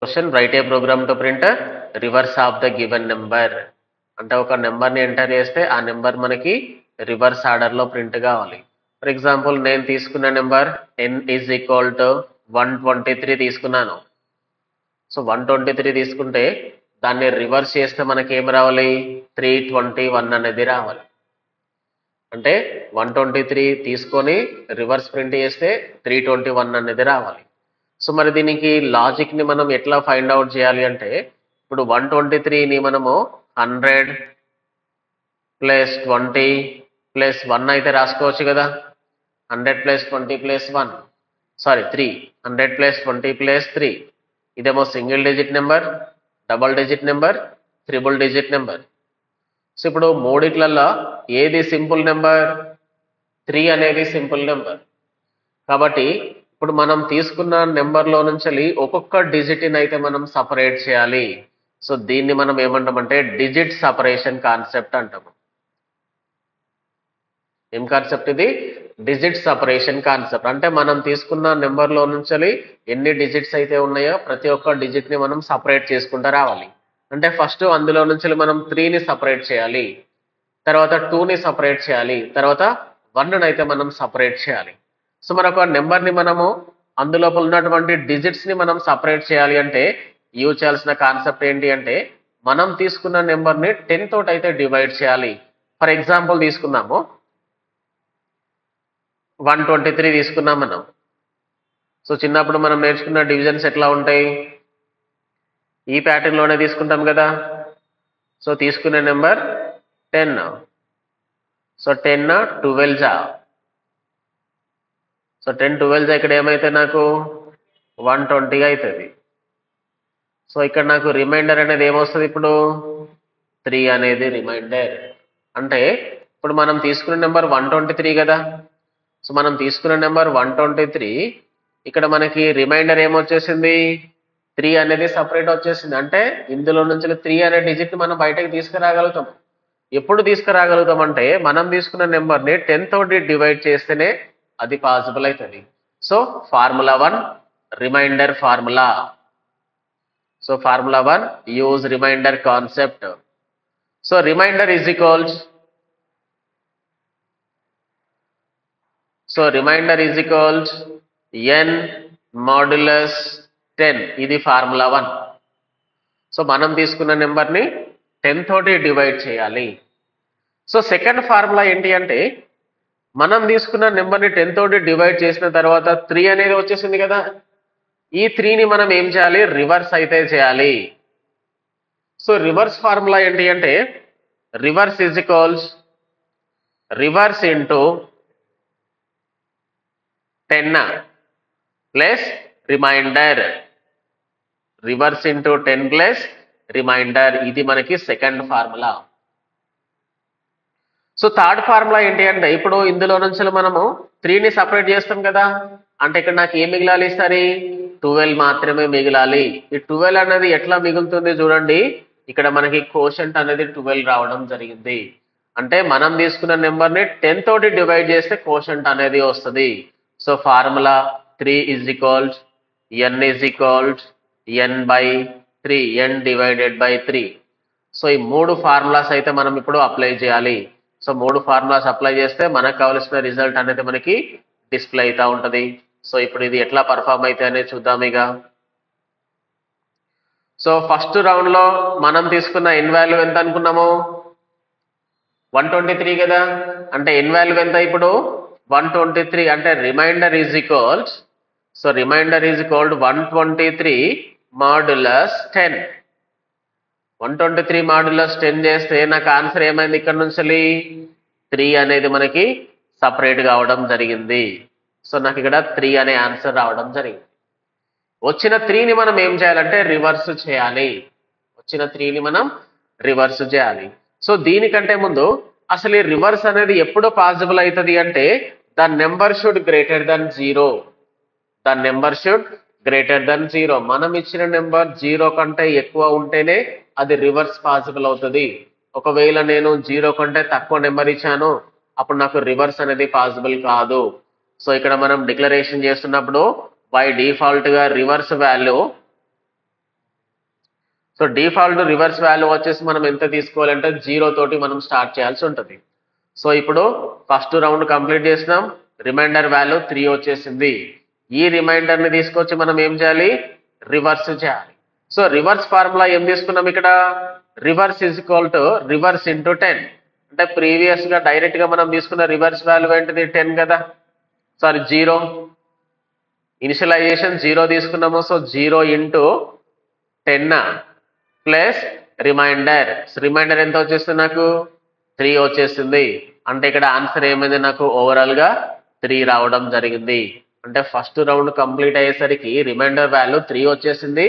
Question, write a program to print a reverse of the given number. అంటే ఒక నెంబర్ని enter చేస్తే ఆ నెంబర్ మనకి రివర్స్ ఆర్డర్లో ప్రింట్ కావాలి. ఫర్ ఎగ్జాంపుల్ నేను తీసుకున్న number n is equal to 123 తీసుకున్నాను. సో 123 తీసుకుంటే దాన్ని రివర్స్ చేస్తే మనకి ఏం రావాలి, 321 అనేది రావాలి. అంటే 123 తీసుకొని రివర్స్ ప్రింట్ చేస్తే 321 అనేది రావాలి. సో మరి దీనికి లాజిక్ని మనం ఎట్లా ఫైండ్ అవుట్ చేయాలి అంటే, ఇప్పుడు 123ని మనము 100 ప్లస్ 20 ప్లస్ 1 అయితే రాసుకోవచ్చు కదా. 100 plus 20 plus 1 sorry 3 100 plus 20 plus 3 ఇదేమో single digit number, double digit number, triple digit number. So ఇప్పుడు మూడిట్లలో ఏది సింపుల్ నెంబర్, 3 అనేది సింపుల్ నెంబర్. కాబట్టి ఇప్పుడు మనం తీసుకున్న నెంబర్లో నుంచి ఒక్కొక్క డిజిట్ని అయితే మనం సపరేట్ చేయాలి. సో దీన్ని మనం ఏమంటామంటే డిజిట్ సపరేషన్ కాన్సెప్ట్ అంటాము. ఏం కాన్సెప్ట్ ఇది? Digit separation concept. అంటే మనం తీసుకున్న నెంబర్లో నుంచి ఎన్ని డిజిట్స్ అయితే ఉన్నాయో ప్రతి ఒక్క డిజిట్ని మనం సపరేట్ చేసుకుంటూ రావాలి. అంటే ఫస్ట్ అందులో నుంచి మనం 3ని సపరేట్ చేయాలి, తర్వాత 2ని సపరేట్ చేయాలి, తర్వాత 1ని అయితే మనం సపరేట్ చేయాలి. సో మరొక నెంబర్ని మనము అందులో ఉన్నటువంటి డిజిట్స్ని మనం సపరేట్ చేయాలి అంటే యూజ్ చేయాల్సిన కాన్సెప్ట్ ఏంటి అంటే, మనం తీసుకున్న నెంబర్ని 10 తోటి అయితే డివైడ్ చేయాలి. ఫర్ ఎగ్జాంపుల్ తీసుకుందాము, 123 తీసుకున్నాం మనం. సో చిన్నప్పుడు మనం నేర్చుకున్న డివిజన్స్ ఎట్లా ఉంటాయి, ఈ ప్యాటర్న్లోనే తీసుకుంటాం కదా. సో తీసుకునే నెంబర్ 10. సో 10 12 సో 10 12 ఇక్కడ ఏమైతే నాకు 120 అవుతుంది. సో ఇక్కడ నాకు రిమైండర్ అనేది ఏమొస్తుంది, ఇప్పుడు 3 అనేది రిమైండర్. అంటే ఇప్పుడు మనం తీసుకున్న నెంబర్ 123 కదా. సో మనం తీసుకున్న నెంబర్ 123, ఇక్కడ మనకి రిమైండర్ ఏమొచ్చేసింది, 3 అనేది సపరేట్ వచ్చేసింది. అంటే ఇందులో నుంచి 3 అనే డిజిట్ మనం బయటకు తీసుకురాగలుగుతాం. ఎప్పుడు తీసుకురాగలుగుతాం అంటే మనం తీసుకున్న నెంబర్ని 10 తోటి డివైడ్ చేస్తేనే అది పాసిబుల్ అవుతుంది. So formula 1 reminder formula. So formula 1 use reminder concept. So reminder is equals n modulus 10. ఇది ఫార్ములా 1. సో మనం తీసుకున్న నెంబర్ని 10 తోటి డివైడ్ చేయాలి. సో సెకండ్ ఫార్ములా ఏంటి అంటే, మనం తీసుకున్న నెంబర్ని 10 తోటి డివైడ్ చేసిన తర్వాత 3 అనేది వచ్చేసింది కదా. ఈ 3ని మనం ఏం చేయాలి, రివర్స్ అయితే చేయాలి. సో రివర్స్ ఫార్ములా ఏంటి అంటే, reverse is equals reverse into 10 plus reminder. Reverse into 10 plus reminder, ఇది మనకి second formula. So third formula ఏంటి అంటే, ఇప్పుడు ఇందులో నుంచి మనము 3ని సపరేట్ చేస్తాం కదా. అంటే ఇక్కడ నాకు ఏం మిగిలాలి, సరే 12 మాత్రమే మిగిలాలి. ఈ 12 అనేది ఎట్లా మిగులుతుంది చూడండి, ఇక్కడ మనకి కోషంట్ అనేది 12 రావడం జరిగింది. అంటే మనం తీసుకున్న నెంబర్ని 10 తోటి డివైడ్ చేస్తే కోషంట్ అనేది వస్తుంది. So formula 3 is equals n is equals n by 3, n divided by 3. So ఈ 3 ఫార్ములాస్ అయితే మనం ఇప్పుడు అప్లై చేయాలి. సో 3 ఫార్ములాస్ అప్లై చేస్తే మనకు కావాల్సిన రిజల్ట్ అనేది మనకి డిస్ప్లే అవుతూ ఉంటుంది. సో ఇప్పుడు ఇది ఎట్లా పర్ఫామ్ అయితే అనేది చూద్దాం ఇక. సో ఫస్ట్ రౌండ్లో మనం తీసుకున్న n వాల్యూ ఎంత అనుకున్నాము, 123 కదా. అంటే n వాల్యూ ఎంత ఇప్పుడు 123. అంటే reminder is equals, so reminder is equal 123 modulus 10. 123 modulus 10 చేస్తే నాకు ఆన్సర్ ఏమైంది, ఇక్కడ నుంచి 3 అనేది మనకి సపరేట్ కావడం జరిగింది. సో నాకు ఇక్కడ 3 అనే ఆన్సర్ రావడం జరిగింది. వచ్చిన 3ని మనం ఏం చేయాలంటే రివర్స్ చేయాలి. వచ్చిన 3ని మనం రివర్స్ చేయాలి. సో దీనికంటే ముందు అసలు ఈ రివర్స్ అనేది ఎప్పుడు పాసిబుల్ అవుతుంది అంటే, the number should greater than 0. The number should greater than 0. మనం ఇచ్చిన నెంబర్ 0 కంటే ఎక్కువ ఉంటేనే అది రివర్స్ పాసిబుల్ అవుతుంది. ఒకవేళ నేను 0 కంటే తక్కువ నెంబర్ ఇచ్చాను, అప్పుడు నాకు రివర్స్ అనేది పాసిబుల్ కాదు. సో ఇక్కడ మనం డిక్లరేషన్ చేస్తున్నప్పుడు బై డిఫాల్ట్ గా reverse value so default reverse value వచ్చేసి మనం ఎంత తీసుకోవాలంటే 0 తోటి మనం స్టార్ట్ చేయాల్సి ఉంటుంది. సో ఇప్పుడు ఫస్ట్ రౌండ్ కంప్లీట్ చేసినాం, రిమైండర్ వాల్యూ 3 వచ్చేసింది. ఈ రిమైండర్ ని తీసుకొచ్చి మనం ఏం చేయాలి, రివర్స్ చేయాలి. సో రివర్స్ ఫార్ములా ఏం తీసుకున్నాం ఇక్కడ, reverse is equal to reverse into 10. అంటే ప్రీవియస్ గా డైరెక్ట్ గా మనం తీసుకున్న రివర్స్ వాల్యూ ఏంటిది 10 కదా, సారీ 0. ఇనిషియలైజేషన్ 0 తీసుకున్నాము. So 0 into 10 plus reminder. Reminder ఎంత వచ్చేస్తుంది నాకు, 3 వచ్చేసింది. అంటే ఇక్కడ ఆన్సర్ ఏమైంది నాకు, ఓవరాల్ గా 3 రావడం జరిగింది. అంటే ఫస్ట్ రౌండ్ కంప్లీట్ అయ్యేసరికి రిమైండర్ వాల్యూ 3 వచ్చేసింది,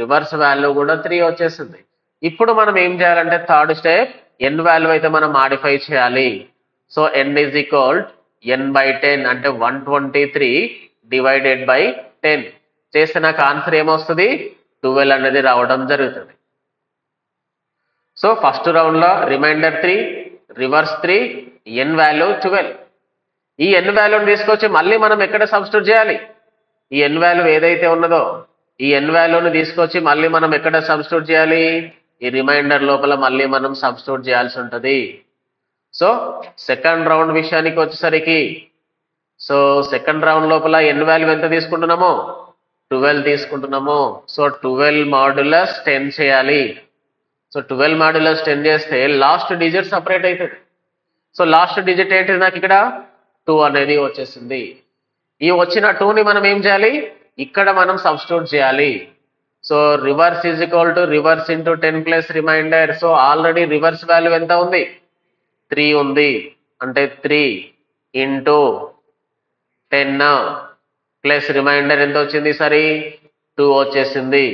రివర్స్ వాల్యూ కూడా 3 వచ్చేసింది. ఇప్పుడు మనం ఏం చేయాలంటే థర్డ్ స్టెప్, n వాల్యూ అయితే మనం మాడిఫై చేయాలి. So n is equal n/10 అంటే 123 డివైడెడ్ బై 10 చేస్తే నాకు ఆన్సర్ ఏమొస్తుంది, 12 అనేది రావడం జరుగుతుంది. సో ఫస్ట్ రౌండ్ లో రిమైండర్ 3, రివర్స్ 3, n వాల్యూ 12. ఈ n వాల్యూని తీసుకొచ్చి మళ్ళీ మనం ఎక్కడ సబ్స్టిట్యూట్ చేయాలి, ఈ n వాల్యూ ఏదైతే ఉన్నదో ఈ n వాల్యూని తీసుకొచ్చి మళ్ళీ మనం ఎక్కడ సబ్స్టిట్యూట్ చేయాలి, ఈ రిమైండర్ లోపల మళ్ళీ మనం సబ్స్టిట్యూట్ చేయాల్సి ఉంటుంది. సో సెకండ్ రౌండ్ విషయానికి వచ్చేసరికి, సో సెకండ్ రౌండ్ లోపల n వాల్యూ ఎంత తీసుకుంటున్నామో, 12 తీసుకుంటున్నాము. సో 12 మాడ్యులస్ 10 చేయాలి. సో 12 మాడ్యులస్ 10 చేస్తే లాస్ట్ డిజిట్ సపరేట్ అవుతుంది. సో లాస్ట్ డిజిట్ ఏంటిది నాకు ఇక్కడ 2 అనేది వచ్చేసింది. ఈ వచ్చిన 2ని మనం ఏం చేయాలి, ఇక్కడ మనం సబ్స్టిట్యూట్ చేయాలి. So reverse is equal to reverse into 10 plus reminder. So already reverse value ఎంత ఉంది, 3 ఉంది. అంటే 3 ఇంటూ 10 ప్లస్ రిమైండర్ ఎంత వచ్చింది, సరే 2 వచ్చేసింది.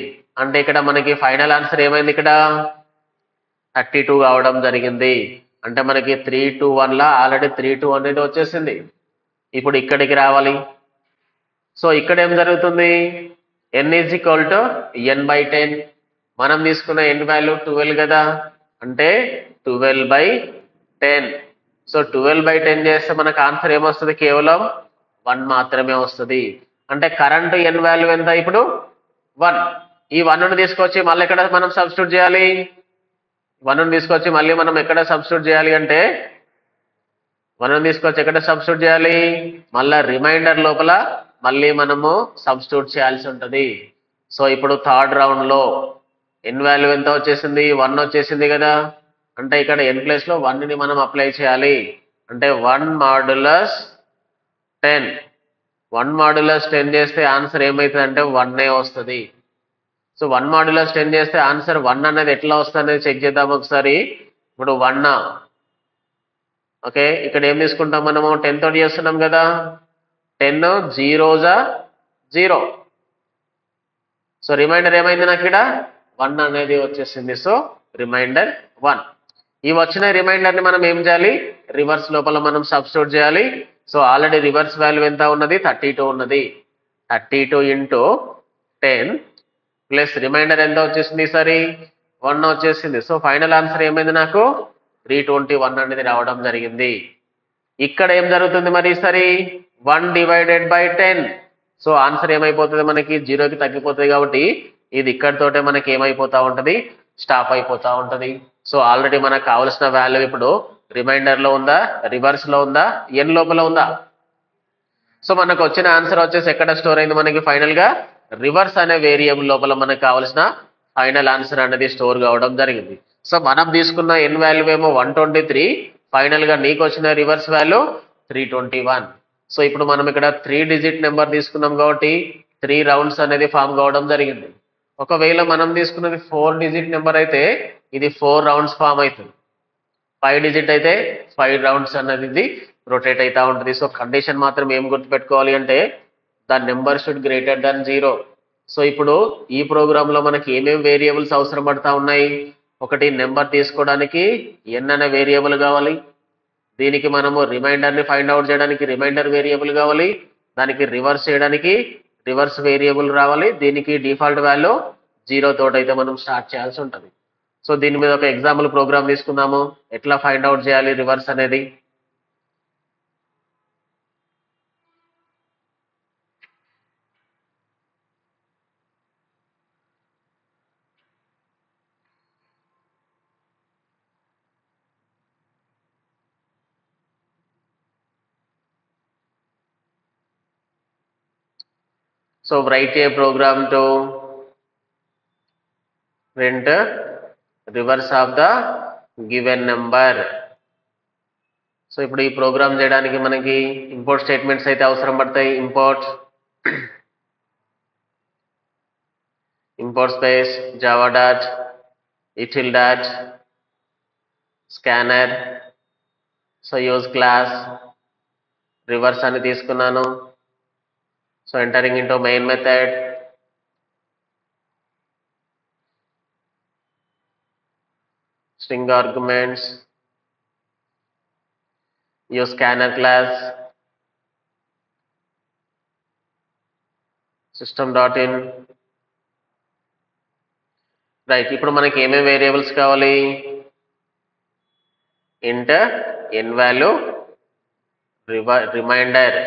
అంటే ఇక్కడ మనకి ఫైనల్ ఆన్సర్ ఏమైంది, ఇక్కడ 32 కావడం జరిగింది. అంటే మనకి 3 2 1 లా ఆల్రెడీ 3 2 అనేది వచ్చేసింది. ఇప్పుడు ఇక్కడికి రావాలి. సో ఇక్కడ ఏం జరుగుతుంది, n is equal to n/10. మనం తీసుకున్న n వాల్యూ 12 కదా, అంటే 12/10. సో 12/10 చేస్తే మనకు ఆన్సర్ ఏమొస్తుంది, కేవలం 1 మాత్రమే వస్తుంది. అంటే కరెంట్ n వాల్యూ ఎంత ఇప్పుడు 1. ఈ 1ను తీసుకొచ్చి మళ్ళీ ఎక్కడ మనం సబ్స్టిట్యూట్ చేయాలి, 1ను తీసుకొచ్చి మళ్ళీ మనం ఎక్కడ సబ్స్టిట్యూట్ చేయాలి అంటే 1ను తీసుకొచ్చి ఎక్కడ సబ్స్టిట్యూట్ చేయాలి, మళ్ళీ రిమైండర్ లోపల మళ్ళీ మనము సబ్స్టిట్యూట్ చేయాల్సి ఉంటుంది. సో ఇప్పుడు థర్డ్ రౌండ్ లో n వాల్యూ ఎంత వచ్చేసింది, 1 వచ్చేసింది కదా. అంటే ఇక్కడ n ప్లేస్ లో 1ని మనం అప్లై చేయాలి. అంటే 1 మాడ్యులస్ 10. 1 మాడ్యులస్ 10 చేస్తే ఆన్సర్ ఏమవుతుంది అంటే 1 వస్తుంది. సో 1 మాడ్యులస్ 10 చేస్తే ఆన్సర్ 1 అనేది ఎట్లా వస్తుంది అనేది చెక్ చేద్దాం ఒకసారి. ఇప్పుడు 1, ఓకే, ఇక్కడ ఏం తీసుకుంటాం మనము, 10 తోటి చేస్తున్నాం కదా. 10 0 0. సో రిమైండర్ ఏమైంది నాకు ఇక్కడ 1 అనేది వచ్చేసింది. So reminder 1. ఈ వచ్చిన రిమైండర్ ని మనం ఏం చేయాలి, రివర్స్ లోపల మనం సబ్స్టిట్యూట్ చేయాలి. సో ఆల్రెడీ రివర్స్ వాల్యూ ఎంత ఉన్నది, 32 ఉన్నది. 32 ఇంటూ 10 ప్లస్ రిమైండర్ ఎంత వచ్చేసింది, సరే 1 వచ్చేసింది. సో ఫైనల్ ఆన్సర్ ఏమైంది నాకు 321 అనేది రావడం జరిగింది. ఇక్కడ ఏం జరుగుతుంది మరి, సరే 1 డివైడెడ్ బై 10. సో ఆన్సర్ ఏమైపోతుంది మనకి 0కి తగ్గిపోతుంది. కాబట్టి ఇది ఇక్కడితోటే మనకి ఏమైపోతా ఉంటది, స్టాప్ అయిపోతా ఉంటది. సో ఆల్రెడీ మనకు కావలసిన వాల్యూ ఇప్పుడు రిమైండర్ లో ఉందా, రివర్స్ లో ఉందా, n లోపల ఉందా. సో మనకు వచ్చిన ఆన్సర్ వచ్చేసి ఎక్కడ స్టోర్ అయింది, మనకి ఫైనల్ గా రివర్స్ అనే వేరియబుల్ లోపల మనకు కావలసిన ఫైనల్ ఆన్సర్ అనేది స్టోర్ కావడం జరిగింది. సో మనం తీసుకున్న n వాల్యూ ఏమో 123, ఫైనల్ గా నీకు వచ్చిన రివర్స్ వాల్యూ 321. సో ఇప్పుడు మనం ఇక్కడ 3 డిజిట్ నెంబర్ తీసుకున్నాం కాబట్టి 3 రౌండ్స్ అనేది ఫామ్ కావడం జరిగింది. ఒకవేళ మనం తీసుకున్నది 4 డిజిట్ నెంబర్ అయితే ఇది 4 రౌండ్స్ ఫామ్ అవుతుంది. 5 డిజిట్ అయితే 5 రౌండ్స్ అనేది ఇది రొటేట్ అవుతా ఉంటుంది. సో కండిషన్ మాత్రం ఏం గుర్తుపెట్టుకోవాలి అంటే the number should greater than 0. So ఇప్పుడు ఈ ప్రోగ్రామ్ లో మనకి ఏమేమి వేరియబుల్స్ అవసరం పడతా ఉన్నాయి, ఒకటి నెంబర్ తీసుకోవడానికి n అనే వేరియబుల్ కావాలి, దీనికి మనము రిమైండర్ ని ఫైండ్ అవుట్ చేయడానికి రిమైండర్ వేరియబుల్ కావాలి, దానికి రివర్స్ చేయడానికి రివర్స్ వేరియబుల్ రావాలి, దీనికి డిఫాల్ట్ వాల్యూ 0 తోటి అయితే మనం స్టార్ట్ చేయాల్సి ఉంటుంది. సో దీని మీద ఒక ఎగ్జాంపుల్ ప్రోగ్రామ్ తీసుకుందాము, ఎట్లా ఫైండ్ అవుట్ చేయాలి రివర్స్ అనేది. So write a program to print reverse of the given number. So ఇప్పుడు ఈ ప్రోగ్రామ్ చేయడానికి మనకి ఇంపోర్ట్ స్టేట్మెంట్స్ అయితే అవసరం పడతాయి. Import space java dot util dot scanner. So use class reverse అని తీసుకున్నాను. So entering into main method. String arguments use scanner class system.in. Right, ఇప్పుడు మనకి ఏమేమి వేరియబుల్స్ కావాలి? Int n value remainder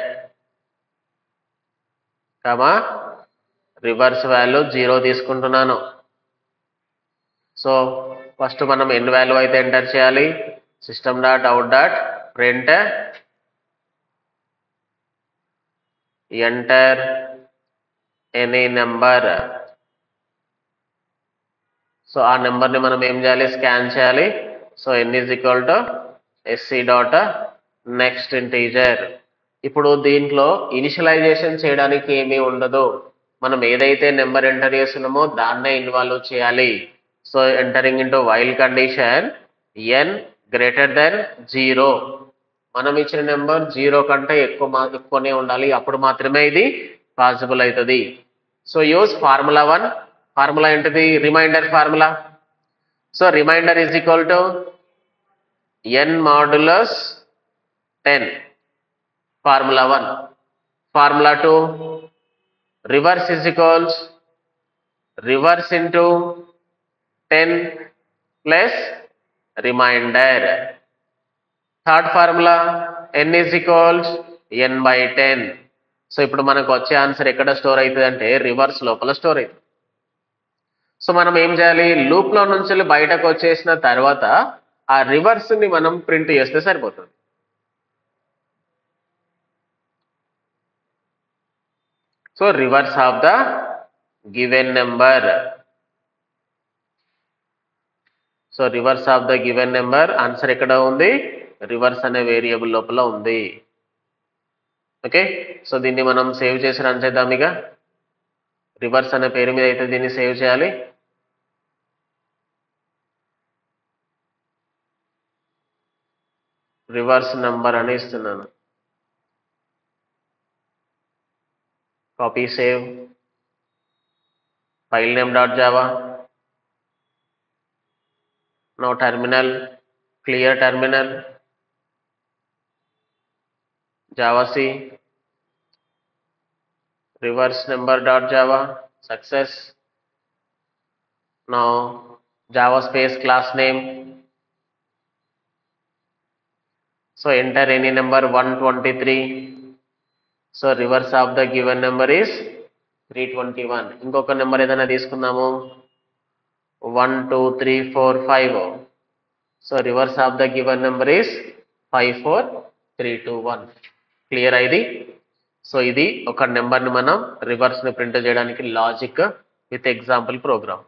comma reverse value 0 తీసుకుంటున్నాను. So first మనం ఎన్ value అయితే enter చేయాలి. system.out.print enter any number. So ఆ నెంబర్ని మనం ఏం చేయాలి? స్కాన్ చేయాలి. So n is equal to sc.next integer. ఇప్పుడు దీంట్లో ఇనిషియలైజేషన్ చేయడానికి ఏమీ ఉండదు. మనం ఏదైతే నెంబర్ ఎంటర్ చేస్తున్నామో దాన్నే ఇన్వాల్వ్ చేయాలి. So entering into while condition n greater than 0. మనం ఇచ్చిన నెంబర్ 0 కంటే ఎక్కువనే ఉండాలి, అప్పుడు మాత్రమే ఇది పాసిబుల్ అవుతుంది. So use formula 1. ఫార్ములా ఏంటిది? Reminder formula. So reminder is equal to n modulus 10. Formula 1. Formula 2 reverse is equals reverse into 10 plus reminder. Third formula n is equals n by 10. సో ఇప్పుడు మనకు వచ్చే ఆన్సర్ ఎక్కడ store అవుతుంది అంటే reverse లోపల store అవుతుంది. సో మనం ఏం చేయాలి? లూప్ లో నుంచి బయటకు వచ్చేసిన తర్వాత ఆ రివర్స్ ని మనం ప్రింట్ చేస్తే సరిపోతుంది. So reverse of the given number. So reverse of the given number answer ఎక్కడ ఉంది? రివర్స్ అనే వేరియబుల్ లోపల ఉంది. ఓకే, సో దీన్ని మనం సేవ్ చేసి రన్ చేద్దాం. ఇక రివర్స్ అనే పేరు మీద అయితే దీన్ని సేవ్ చేయాలి. రివర్స్ నెంబర్ అని ఇస్తున్నాను. Copy save file name .java. Now terminal, clear terminal, Java C, reverse number.java, success. Now Java space class name. So enter any number 123. So reverse of the given number is 321. ఇంకొక number ఏదైనా తీసుకుందాము. 1 2 3 4 5. So reverse of the given number is 54321. Clear అయింది. So ఇది ఒక నెంబర్ని మనం రివర్స్ని print చేయడానికి logic with example programme.